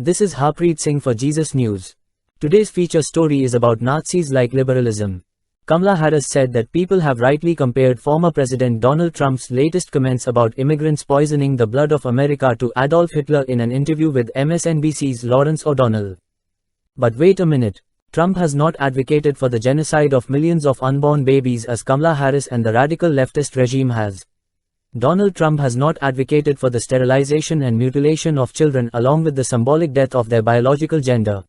This is Harpreet Singh for Jesus News. Today's feature story is about Nazis like liberalism. Kamala Harris said that people have rightly compared former President Donald Trump's latest comments about immigrants poisoning the blood of America to Adolf Hitler in an interview with MSNBC's Lawrence O'Donnell. But wait a minute. Trump has not advocated for the genocide of millions of unborn babies as Kamala Harris and the radical leftist regime has. Donald Trump has not advocated for the sterilization and mutilation of children along with the symbolic death of their biological gender.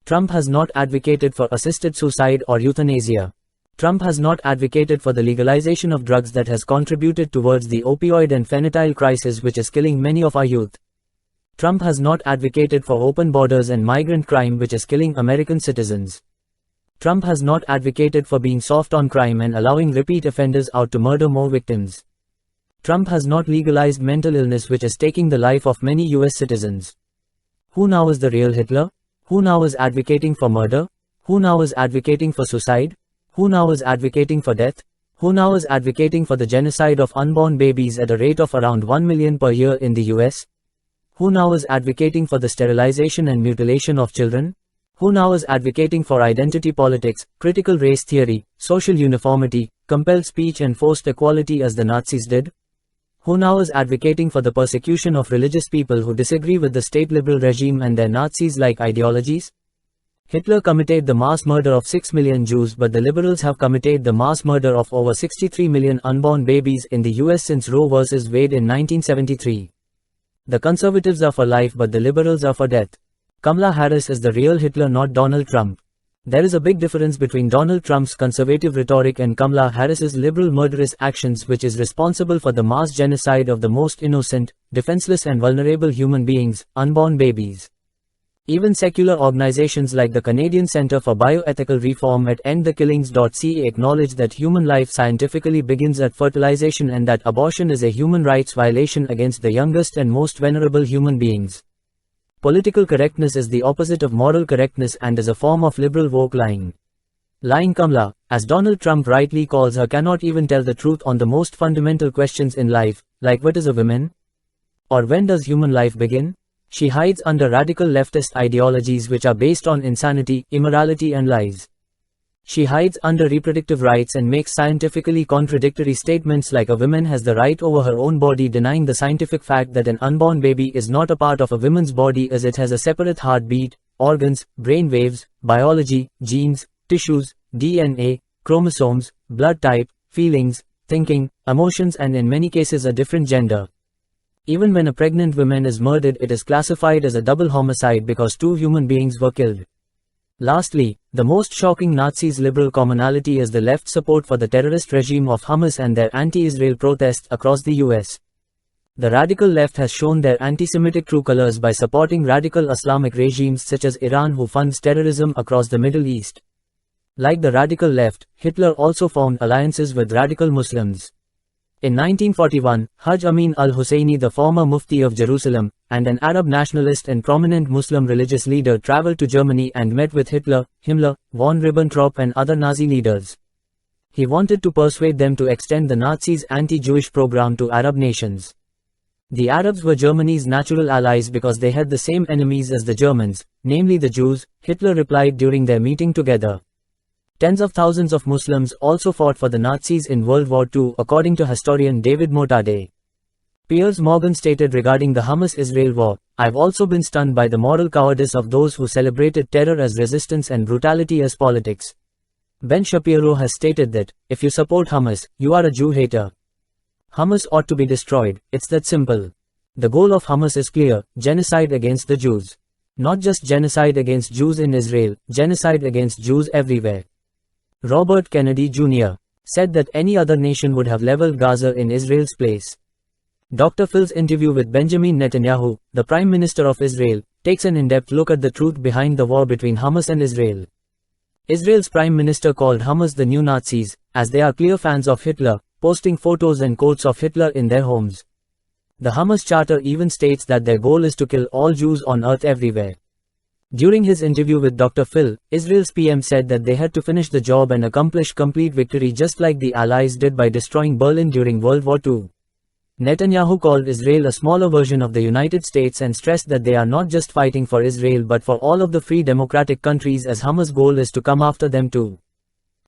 Trump has not advocated for assisted suicide or euthanasia. Trump has not advocated for the legalization of drugs that has contributed towards the opioid and fentanyl crisis which is killing many of our youth. Trump has not advocated for open borders and migrant crime which is killing American citizens. Trump has not advocated for being soft on crime and allowing repeat offenders out to murder more victims. Trump has not legalized mental illness which is taking the life of many US citizens. Who now is the real Hitler? Who now is advocating for murder? Who now is advocating for suicide? Who now is advocating for death? Who now is advocating for the genocide of unborn babies at a rate of around 1 million per year in the US? Who now is advocating for the sterilization and mutilation of children? Who now is advocating for identity politics, critical race theory, social uniformity, compelled speech and forced equality as the Nazis did? Who now is advocating for the persecution of religious people who disagree with the state liberal regime and their Nazis-like ideologies? Hitler committed the mass murder of 6 million Jews, but the liberals have committed the mass murder of over 63 million unborn babies in the US since Roe vs. Wade in 1973. The conservatives are for life but the liberals are for death. Kamala Harris is the real Hitler, not Donald Trump. There is a big difference between Donald Trump's conservative rhetoric and Kamala Harris's liberal murderous actions, which is responsible for the mass genocide of the most innocent, defenseless and vulnerable human beings, unborn babies. Even secular organizations like the Canadian Centre for Bioethical Reform at EndTheKillings.ca acknowledge that human life scientifically begins at fertilization and that abortion is a human rights violation against the youngest and most vulnerable human beings. Political correctness is the opposite of moral correctness and is a form of liberal woke lying. Lying Kamala, as Donald Trump rightly calls her, cannot even tell the truth on the most fundamental questions in life, like what is a woman? Or when does human life begin? She hides under radical leftist ideologies which are based on insanity, immorality and lies. She hides under reproductive rights and makes scientifically contradictory statements like a woman has the right over her own body, denying the scientific fact that an unborn baby is not a part of a woman's body as it has a separate heartbeat, organs, brain waves, biology, genes, tissues, DNA, chromosomes, blood type, feelings, thinking, emotions and in many cases a different gender. Even when a pregnant woman is murdered, it is classified as a double homicide because two human beings were killed. Lastly, the most shocking Nazis' liberal commonality is the left's support for the terrorist regime of Hamas and their anti-Israel protests across the US. The radical left has shown their anti-Semitic true colors by supporting radical Islamic regimes such as Iran who funds terrorism across the Middle East. Like the radical left, Hitler also formed alliances with radical Muslims. In 1941, Haj Amin al-Husseini, the former Mufti of Jerusalem, and an Arab nationalist and prominent Muslim religious leader, traveled to Germany and met with Hitler, Himmler, von Ribbentrop and other Nazi leaders. He wanted to persuade them to extend the Nazis' anti-Jewish program to Arab nations. The Arabs were Germany's natural allies because they had the same enemies as the Germans, namely the Jews, Hitler replied during their meeting together. Tens of thousands of Muslims also fought for the Nazis in World War II, according to historian David Motade. Piers Morgan stated regarding the Hamas-Israel war, "I've also been stunned by the moral cowardice of those who celebrated terror as resistance and brutality as politics." Ben Shapiro has stated that, "If you support Hamas, you are a Jew hater. Hamas ought to be destroyed, it's that simple." The goal of Hamas is clear: genocide against the Jews. Not just genocide against Jews in Israel, genocide against Jews everywhere. Robert Kennedy Jr. said that any other nation would have leveled Gaza in Israel's place. Dr. Phil's interview with Benjamin Netanyahu, the Prime Minister of Israel, takes an in-depth look at the truth behind the war between Hamas and Israel. Israel's Prime Minister called Hamas the new Nazis, as they are clear fans of Hitler, posting photos and quotes of Hitler in their homes. The Hamas charter even states that their goal is to kill all Jews on earth everywhere. During his interview with Dr. Phil, Israel's PM said that they had to finish the job and accomplish complete victory just like the Allies did by destroying Berlin during World War II. Netanyahu called Israel a smaller version of the United States and stressed that they are not just fighting for Israel but for all of the free democratic countries, as Hamas' goal is to come after them too.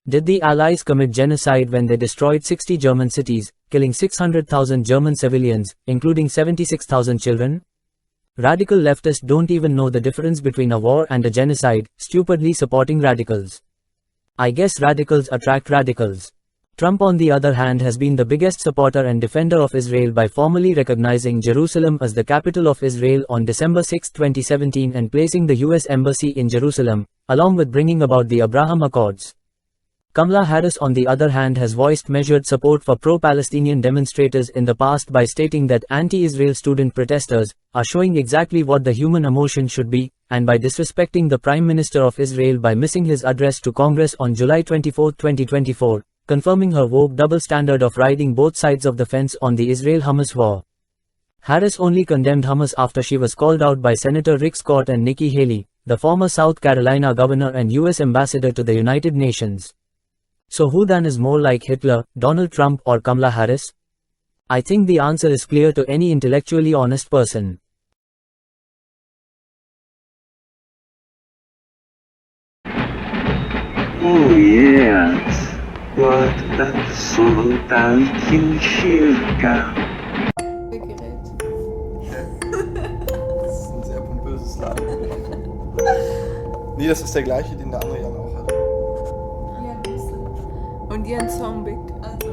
Did the Allies commit genocide when they destroyed 60 German cities, killing 600,000 German civilians, including 76,000 children? Radical leftists don't even know the difference between a war and a genocide, stupidly supporting radicals. I guess radicals attract radicals. Trump, on the other hand, has been the biggest supporter and defender of Israel by formally recognizing Jerusalem as the capital of Israel on December 6, 2017 and placing the US Embassy in Jerusalem, along with bringing about the Abraham Accords. Kamala Harris, on the other hand, has voiced measured support for pro-Palestinian demonstrators in the past by stating that anti-Israel student protesters are showing exactly what the human emotion should be, and by disrespecting the Prime Minister of Israel by missing his address to Congress on July 24, 2024. Confirming her woke double standard of riding both sides of the fence on the Israel-Hamas war. Harris only condemned Hamas after she was called out by Senator Rick Scott and Nikki Haley, the former South Carolina governor and US ambassador to the United Nations. So who then is more like Hitler, Donald Trump or Kamala Harris? I think the answer is clear to any intellectually honest person. Oh yes. What that song that you circa. Gerät. Das ist ein sehr pompöses Laden. Nee, das ist der gleiche, den der andere Jan auch hat. Ja, ein bisschen. Und Jens Hornbeck. Also.